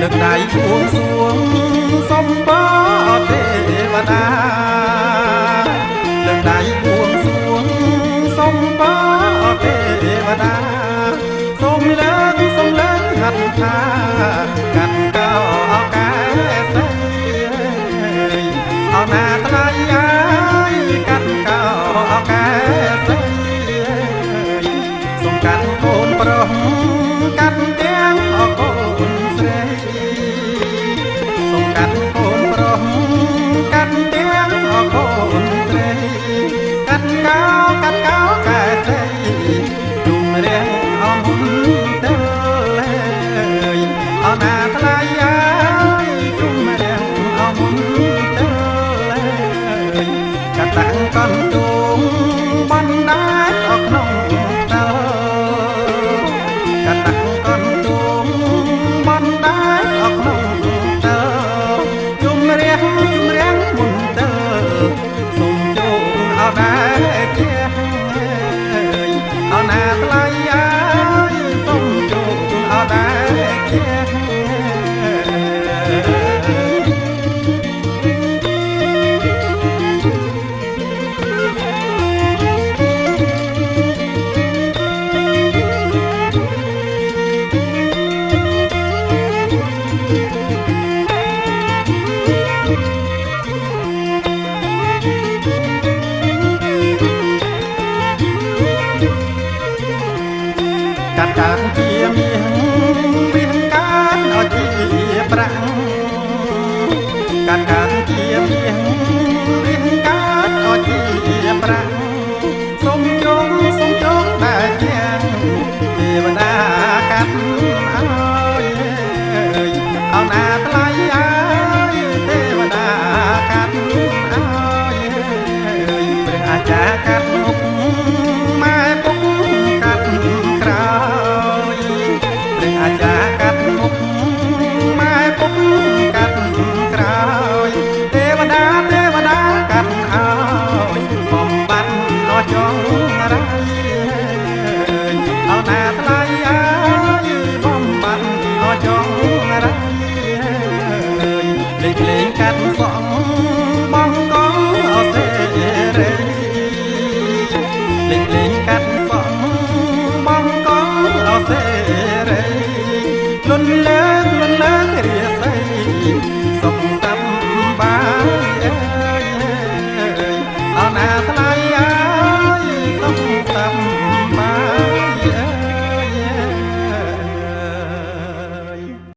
លើកដៃបួងសួងសុំបរទេវតាលើកដៃបួងសួងសុំបរទេវតាសូមលើកហាត់ថាកាត់កោអកែស្រីអោណាថ្លៃអើយកាត់កោអកែស្រីសូមកាត់កូនប្រុសកាត់ទាំងអកូនស្រីសូមកាត់កូនប្រុសកាត់ទាំងអកូនស្រីកាត់កោកែស្រីជុំរៀងអមុនទៅអណាថ្លៃអើយជុំរៀងអមុនទៅកាត់តាំងកន្ទុំបណ្ដាតអក្នុងតើកាត់តាំងកន្ទុំបណ្ដាតអក្នុងតើជុំរៀងមុនទៅសូមជូនអោដែរជាអណាថ្លៃអើយសូមជូនអោដែរជាកាត់កើតជាមាសវាងកាត់ឲ្យជាប្រាក់កាត់កើតជាមាសវាងកាត់ឲ្យជាប្រាក់សូមជងតែជាងទេវតាកាត់ឲ្យអោណាថ្លៃអើយទេវតាកាត់ឲ្យព្រះអាចារ្យកាត់មុខម៉ែពុកកាត់ក្រោយព្រះអាចារ្យកាត់មុខម៉ែពុកកាត់ក្រោយទេវតាកាត់ឲ្យបំបត្តិអចង់រៃអោណាថ្លៃអើយបំបត្តិអចង់រៃលេងកាត់